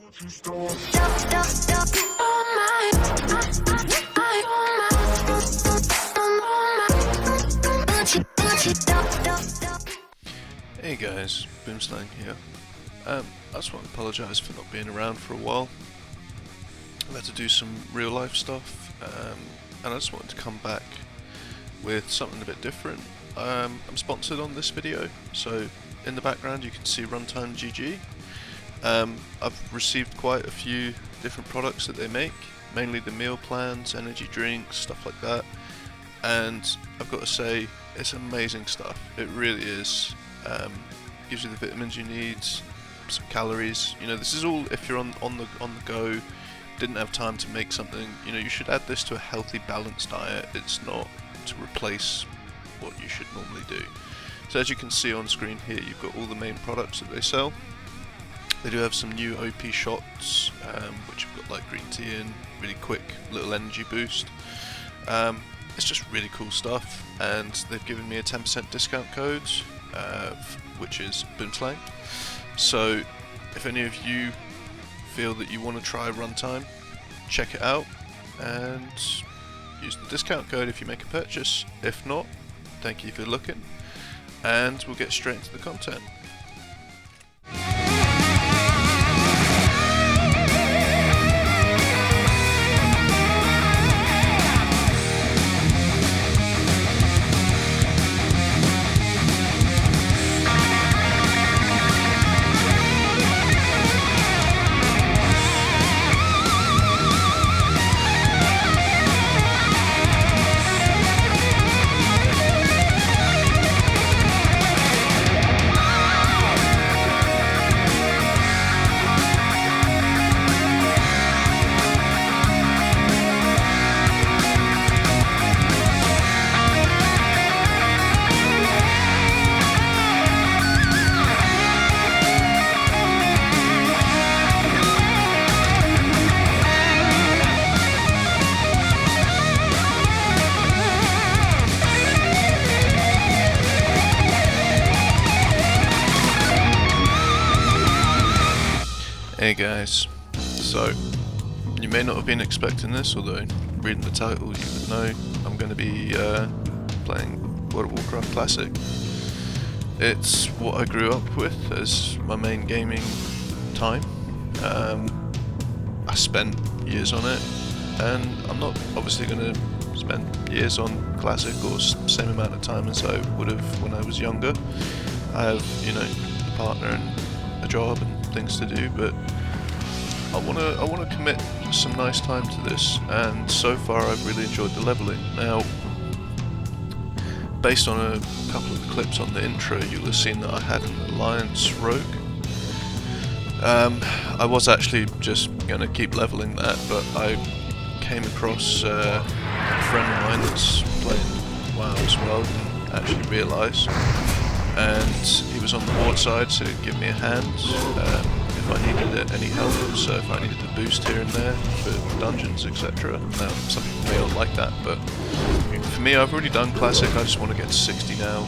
Hey guys, Boomslang here. I just want to apologise for not being around for a while. I've had to do some real life stuff, and I just wanted to come back with something a bit different. I'm sponsored on this video, so in the background you can see Runtime GG. I've received quite a few different products that they make, mainly the meal plans, energy drinks, stuff like that, and I've got to say, it's amazing stuff. It really is. Gives you the vitamins you need, some calories. You know, this is all if you're on the go, didn't have time to make something. You know, you should add this to a healthy, balanced diet. It's not to replace what you should normally do. So as you can see on screen here, you've got all the main products that they sell. They do have some new OP shots, which have got like green tea in, really quick little energy boost. It's just really cool stuff, and they've given me a 10% discount code, which is Boomslang. So if any of you feel that you want to try Runtime, check it out and use the discount code if you make a purchase. If not, thank you for looking, and we'll get straight into the content. Hey guys, so you may not have been expecting this, although reading the title you would know I'm going to be playing World of Warcraft Classic. It's what I grew up with as my main gaming time. I spent years on it, and I'm not obviously going to spend years on Classic or same amount of time as I would have when I was younger. I have, you know, a partner and a job and things to do, but I want to commit some nice time to this, and so far I've really enjoyed the leveling. Now, based on a couple of clips on the intro, you'll have seen that I had an Alliance Rogue. I was actually just going to keep leveling that, but I came across a friend of mine that's playing WoW as well, didn't actually realise, and he was on the Horde side, so he'd give me a hand if I needed any help, so if I needed a boost here and there for dungeons, etc. Now, some people may not like that, but for me, I've already done Classic. I just want to get to 60 now.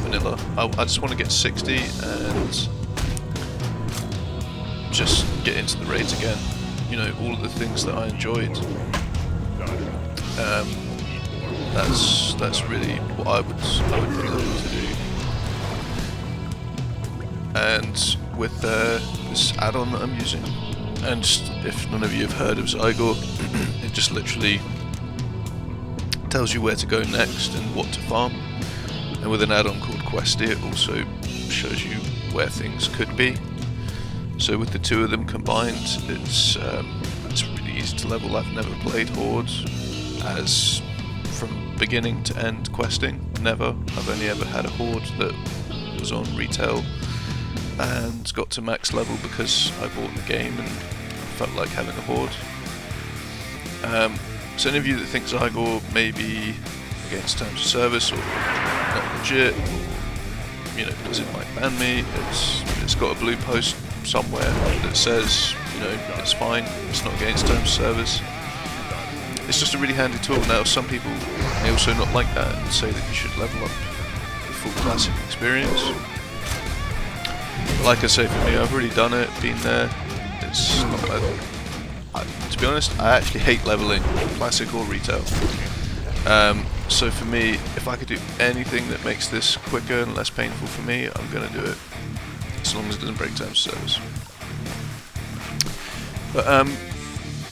Vanilla. I just want to get 60 and just get into the raids again. You know, all of the things that I enjoyed. That's really what I would be looking to do. And with this add-on that I'm using, and just, if none of you have heard of Zygor, it just literally tells you where to go next and what to farm. And with an add-on called Questie, it also shows you where things could be. So with the two of them combined, it's really easy to level. I've never played Horde as from beginning to end questing. Never. I've only ever had a Horde that was on retail and got to max level because I bought the game and felt like having a Horde. So any of you that think Zygor may be against terms of service or not legit, or, you know, because it might ban me, it's got a blue post somewhere that says, you know, it's fine, it's not against terms of service. It's just a really handy tool. Now, some people may also not like that and say that you should level up the full Classic experience. like I say, for me, I've already done it, been there. It's not bad. To be honest, I actually hate leveling, classic or retail. So for me, if I could do anything that makes this quicker and less painful for me, I'm gonna do it, as long as it doesn't break terms of service. But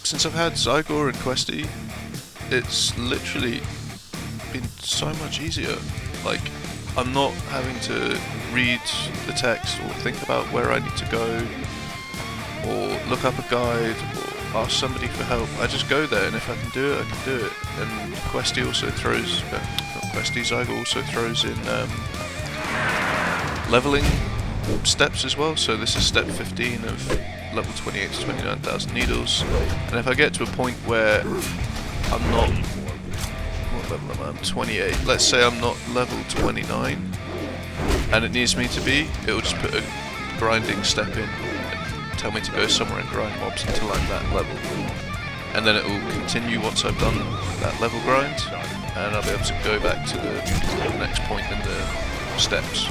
since I've had Zygor and Questie, it's literally been so much easier. Like, I'm not having to read the text or think about where I need to go or look up a guide or ask somebody for help. I just go there, and if I can do it, I can do it. And Questie also throws, not Questie, Zygor also throws in leveling steps as well. So this is step 15 of level 28 to 29,000 needles. And if I get to a point where I'm not, what level am I? I'm 28. Let's say I'm not level 29, and it needs me to be, it will just put a grinding step in and tell me to go somewhere and grind mobs until I'm that level. And then it will continue once I've done that level grind, and I'll be able to go back to the next point in the steps.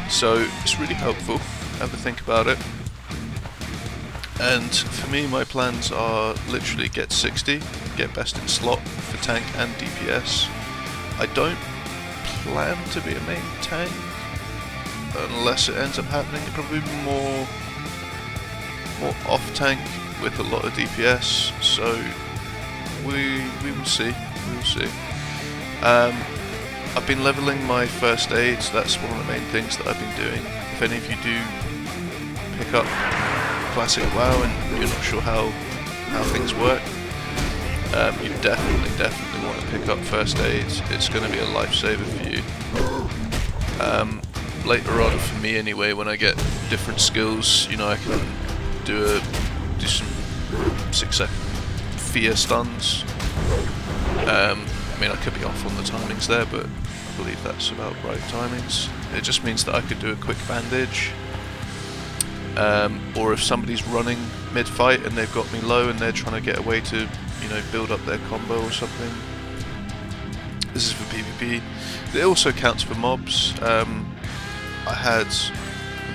So it's really helpful. Have a think about it. And for me, my plans are literally get 60, get best in slot for tank and DPS. I don't plan to be a main tank unless it ends up happening. It'll probably be more off tank with a lot of DPS. So we will see. We will see. I've been leveling my first aids. That's one of the main things that I've been doing. If any of you do pick up classic WoW and you're not sure how things work, you definitely want to pick up first aids. It's going to be a lifesaver for you. Later on, for me anyway, when I get different skills, you know, I can do some 6-second fear stuns. I mean, I could be off on the timings there, but I believe that's about right timings. It just means that I could do a quick bandage. Or if somebody's running mid-fight and they've got me low and they're trying to get away to, you know, build up their combo or something. This is for PvP. It also counts for mobs. I had a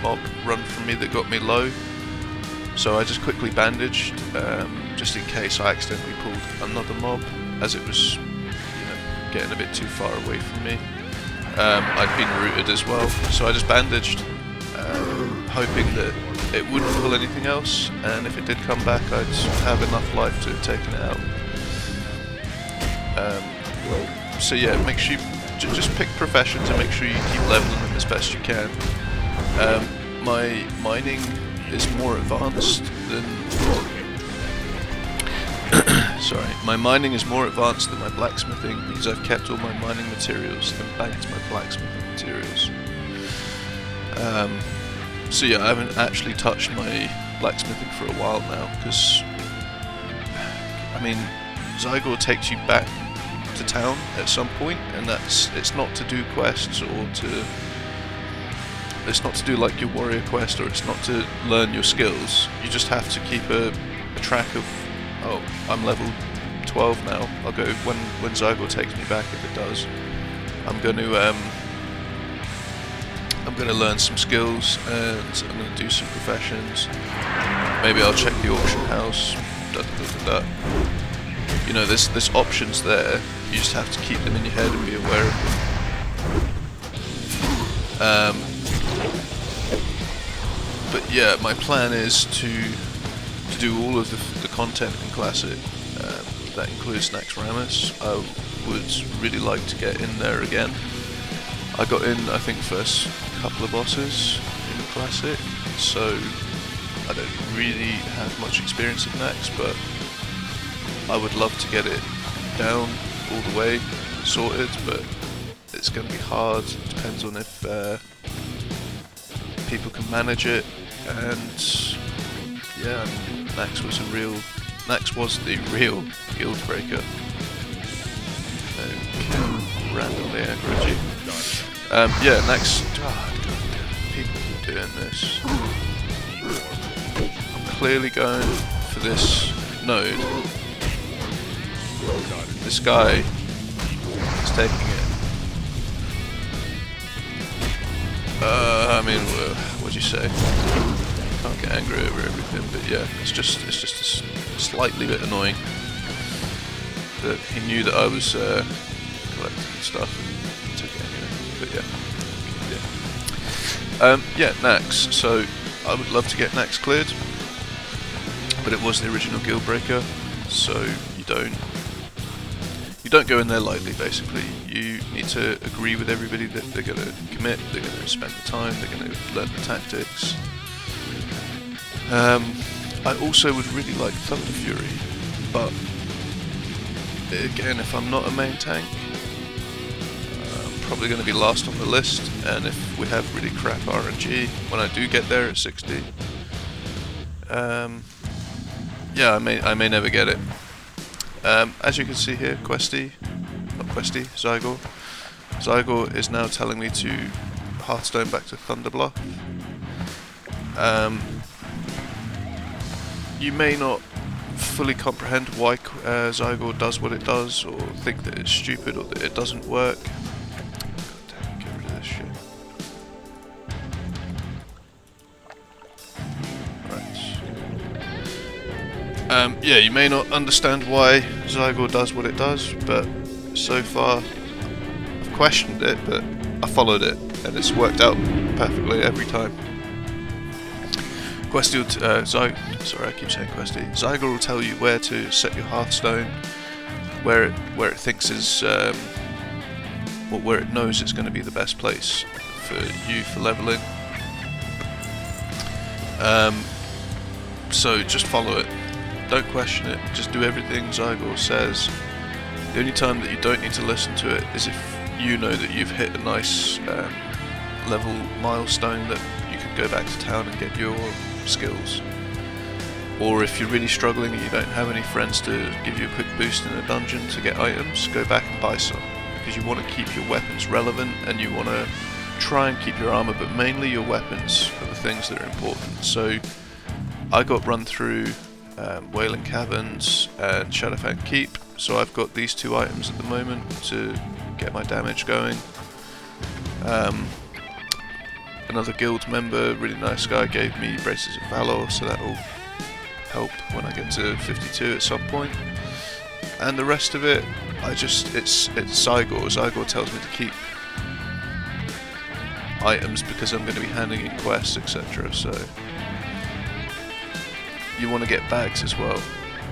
mob run from me that got me low, so I just quickly bandaged, just in case I accidentally pulled another mob, as it was, you know, getting a bit too far away from me. I'd been rooted as well, so I just bandaged, hoping that it wouldn't pull anything else, and if it did come back, I'd have enough life to have taken it out. So yeah, make sure you just pick professions and make sure you keep leveling them as best you can. My mining is more advanced than my mining is more advanced than my blacksmithing, because I've kept all my mining materials and banked my blacksmithing materials. So yeah, I haven't actually touched my blacksmithing for a while now, because I mean, Zygor takes you back to town at some point, and it's not to do quests or it's not to do like your warrior quest, or it's not to learn your skills. You just have to keep a track of, oh, I'm level 12 now. I'll go when Zygor takes me back, if it does. I'm going to learn some skills, and I'm going to do some professions. Maybe I'll check the auction house. You know, there's options there. You just have to keep them in your head and be aware of them. But yeah, my plan is to do all of the content in Classic. That includes Naxxramas. I would really like to get in there again. I got in, I think, first couple of bosses in Classic, so I don't really have much experience in Nax, but I would love to get it down all the way, sorted, but it's going to be hard. It depends on if people can manage it, and yeah, Nax was the real guild breaker. Okay, randomly aggro you. Yeah, Nax. Oh, God, people keep doing this. I'm clearly going for this node. This guy is taking it. I mean, we're what do you say? Can't get angry over everything, but yeah, it's just slightly bit annoying that he knew that I was collecting stuff and took it anyway. But yeah, Nax. So I would love to get Nax cleared, but it was the original guild breaker, so you don't go in there lightly. Basically, you need to agree with everybody that they're going to commit, they're going to spend the time, they're going to learn the tactics. I also would really like Thunder Fury, but again, if I'm not a main tank, I'm probably going to be last on the list, and if we have really crap RNG when I do get there at 60, yeah, I may never get it. As you can see here, Zygor. Zygor is now telling me to Hearthstone back to Thunderbluff. You may not fully comprehend why Zygor does what it does, or think that it's stupid, or that it doesn't work. God damn, get rid of this shit. Right. Yeah, you may not understand why Zygor does what it does, but so far I've questioned it, but I followed it, and it's worked out perfectly every time. Questie will sorry, I keep saying Questie. Zygor will tell you where to set your Hearthstone, where it thinks is, where it knows it's going to be the best place for you for leveling. So just follow it. Don't question it. Just do everything Zygor says. The only time that you don't need to listen to it is if you know that you've hit a nice level milestone that you can go back to town and get your skills, or if you're really struggling and you don't have any friends to give you a quick boost in a dungeon to get items, go back and buy some, because you want to keep your weapons relevant and you want to try and keep your armor, but mainly your weapons are the things that are important. So I got run through Wailing Caverns and Shadowfang Keep, so I've got these two items at the moment to get my damage going. Another guild member, really nice guy, gave me Braces of Valor, so that will help when I get to 52 at some point. And the rest of it, it's Zygor. Zygor tells me to keep items because I'm going to be handing in quests, etc. So you want to get bags as well.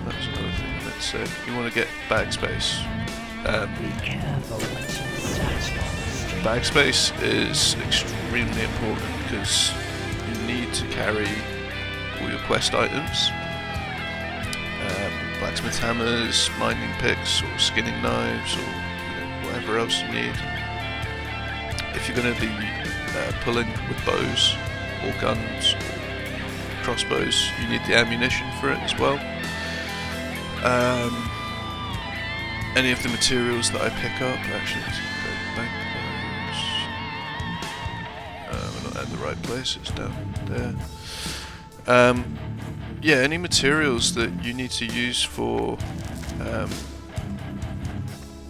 That's another thing I meant to say. You want to get bag space. Be careful what you search for. Bag space is extremely important because you need to carry all your quest items, blacksmith hammers, mining picks, or skinning knives, or whatever else you need. If you're going to be pulling with bows or guns or crossbows, you need the ammunition for it as well. Any of the materials that I pick up, actually, let's go back. We're not at the right place, it's down there. Yeah, any materials that you need to use for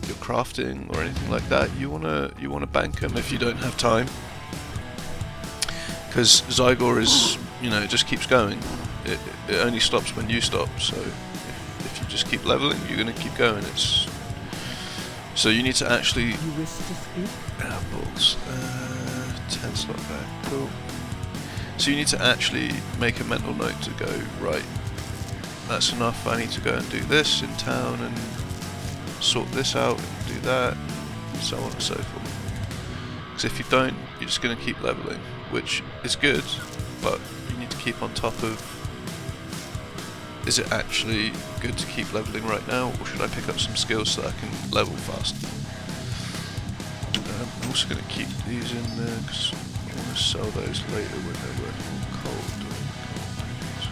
your crafting or anything like that, you wanna bank them if you don't have time, because Zygor is, it just keeps going. It only stops when you stop. So if you just keep leveling, you're gonna keep going. So you need to actually. You wish to speak? Balls. 10 slot back. Cool. So you need to actually make a mental note to go, right, that's enough, I need to go and do this in town and sort this out and do that, and so on and so forth. Because if you don't, you're just going to keep leveling, which is good, but you need to keep on top of, is it actually good to keep leveling right now, or should I pick up some skills so that I can level faster? I'm also going to keep these in there because I want to sell those later when they're worth more cold. So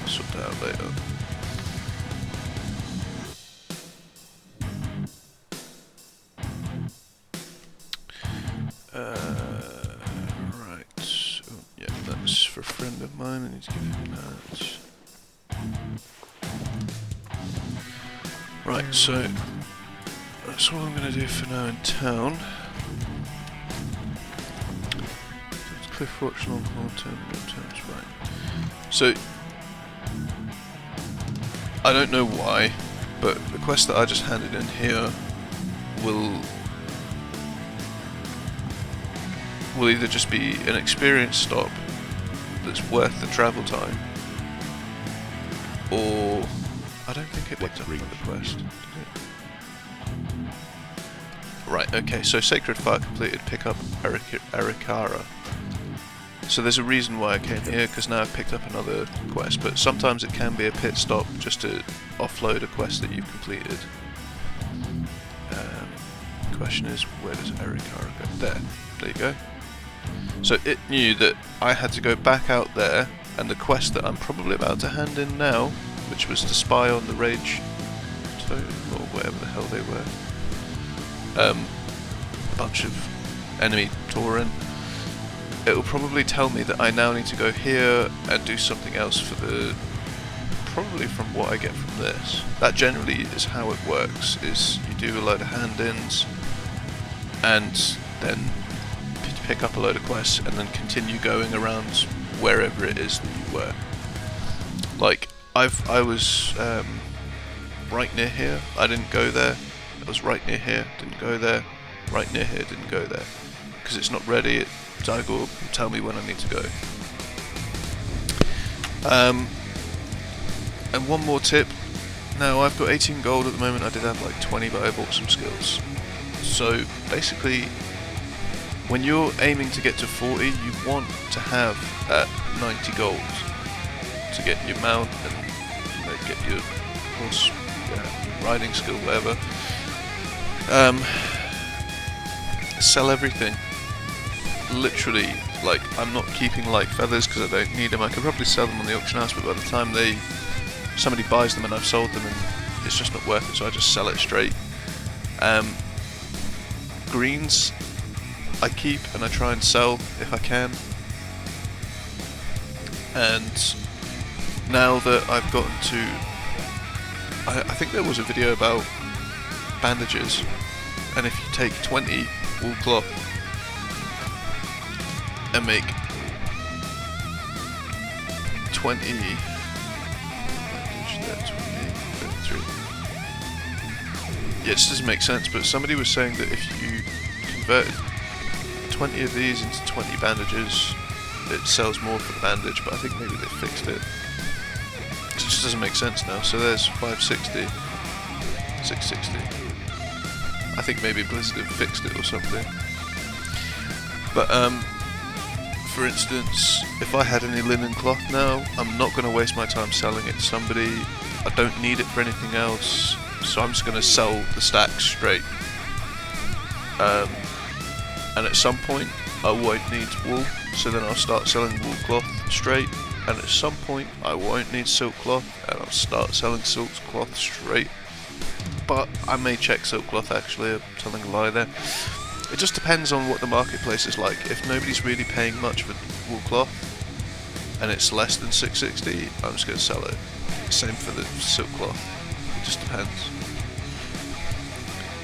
I'll sort that out later. Right. Oh, yeah, that's for a friend of mine. I need to give him that. Right, so that's what I'm going to do for now in town. Let's Cliff Watch, long term, right. So, I don't know why, but the quest that I just handed in here will either just be an experience stop that's worth the travel time, or I don't think it picked up another quest, did it? Right, okay, so Sacred Fire completed, pick up Arikara. So there's a reason why I came here, because now I've picked up another quest, but sometimes it can be a pit stop just to offload a quest that you've completed. The question is, where does Arikara go? There you go. So it knew that I had to go back out there, and the quest that I'm probably about to hand in now, which was to spy on the Rage Totem, or whatever the hell they were. A bunch of enemy Tauren. It will probably tell me that I now need to go here and do something else for the... probably from what I get from this. That generally is how it works, is you do a load of hand-ins and then pick up a load of quests and then continue going around wherever it is that you were. Like, I was right near here, I didn't go there. I was right near here, didn't go there. Right near here, didn't go there. Because it's not ready, Zygor will tell me when I need to go. And one more tip. Now, I've got 18 gold at the moment. I did have like 20, but I bought some skills. So, basically, when you're aiming to get to 40, you want to have 90 gold to get your mount and get your horse riding skill, whatever. Sell everything. Literally, like, I'm not keeping light feathers because I don't need them. I could probably sell them on the auction house, but by the time somebody buys them and I've sold them, and it's just not worth it, so I just sell it straight. Greens I keep and I try and sell if I can. And now that I've gotten to, I think there was a video about bandages, and if you take 20 wool cloth and make 20 bandage there, 28, 33. Yeah, this doesn't make sense, but somebody was saying that if you converted 20 of these into 20 bandages, it sells more for the bandage, but I think maybe they fixed it. It just doesn't make sense now. So there's 560, 660. I think maybe Blizzard have fixed it or something. But for instance, if I had any linen cloth now, I'm not going to waste my time selling it to somebody. I don't need it for anything else, so I'm just going to sell the stacks straight. And at some point I won't need wool, so then I'll start selling wool cloth straight, and at some point I won't need silk cloth and I'll start selling silk cloth straight. But I may check silk cloth, actually, I'm telling a lie there. It just depends on what the marketplace is like. If nobody's really paying much for wool cloth and it's less than 660, I'm just going to sell it. Same for the silk cloth, it just depends.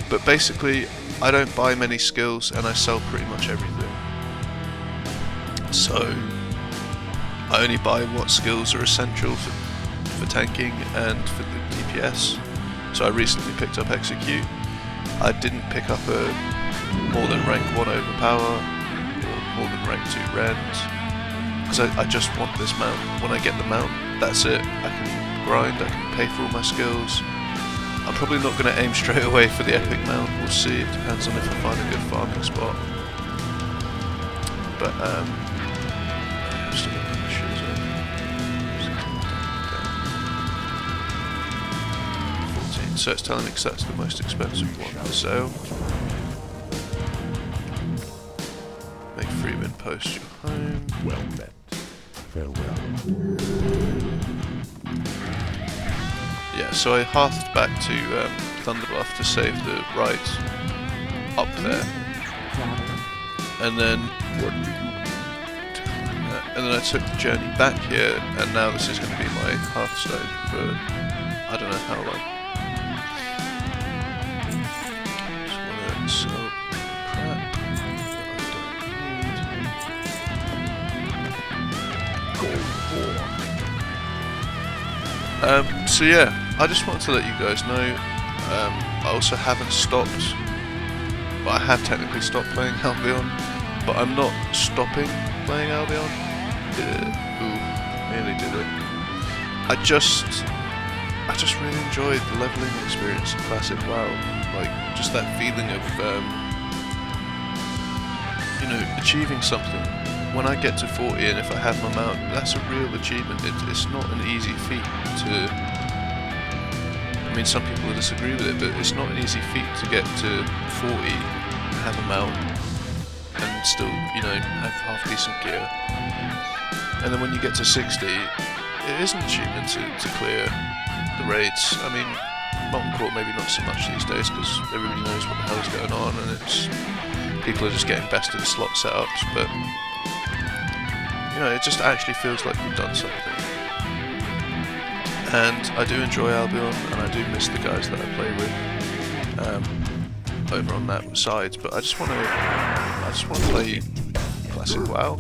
But basically, I don't buy many skills and I sell pretty much everything. So I only buy what skills are essential for tanking and for the DPS. So I recently picked up Execute. I didn't pick up a more than rank 1 overpower or more than rank 2 rend, because I just want this mount. When I get the mount, that's it. I can grind, I can pay for all my skills. I'm probably not going to aim straight away for the epic mount, we'll see, it depends on if I find a good farming spot. But I'm still looking at the shoes over. 14, so it's telling me because that's the most expensive one for sale. Make Freeman post your home. Well met. Farewell. Yeah, so I hearthed back to Thunderbluff to save the ride up there, and then I took the journey back here, and now this is going to be my Hearthstone for I don't know how long. Just want to sell crap that I don't need. So yeah, I just wanted to let you guys know, I also haven't stopped, but I have technically stopped playing Albion, but I'm not stopping playing Albion. Ooh, nearly did it. I just really enjoyed the leveling experience in Classic WoW, like just that feeling of, you know, achieving something. When I get to 40 and if I have my mount, that's a real achievement. It's not an easy feat to... I mean, some people will disagree with it, but it's not an easy feat to get to 40 and have a mount and still, you know, have half-decent gear. And then when you get to 60, it is an achievement to clear the raids. I mean, Molten Core maybe not so much these days because everybody knows what the hell's going on and it's... people are just getting best of the slot setups, but... you know, it just actually feels like you've done something. And I do enjoy Albion, and I do miss the guys that I play with over on that side. But I just want to play Classic WoW.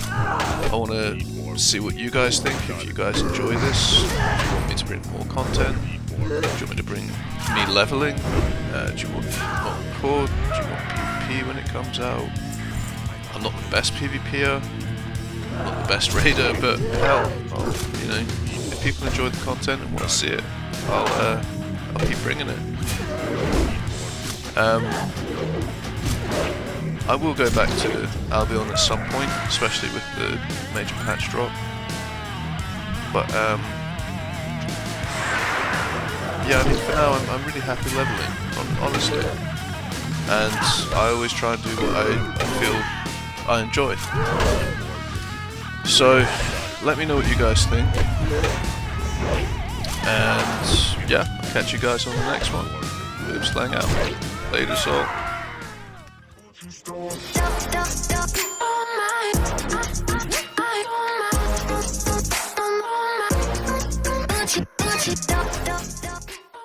I want to see what you guys think. If you guys enjoy this, do you want me to bring more content? Do you want me to bring me leveling? Do you want Molten Core? Do you want PvP when it comes out? I'm not the best PvPer. Not the best raider, but hell, you know, if people enjoy the content and want to see it, I'll keep bringing it. I will go back to Albion at some point, especially with the major patch drop. But yeah, I mean, for now I'm really happy leveling, honestly, and I always try and do what I feel I enjoy. So, let me know what you guys think, and yeah, I'll catch you guys on the next one. Boomslang out. Later, all.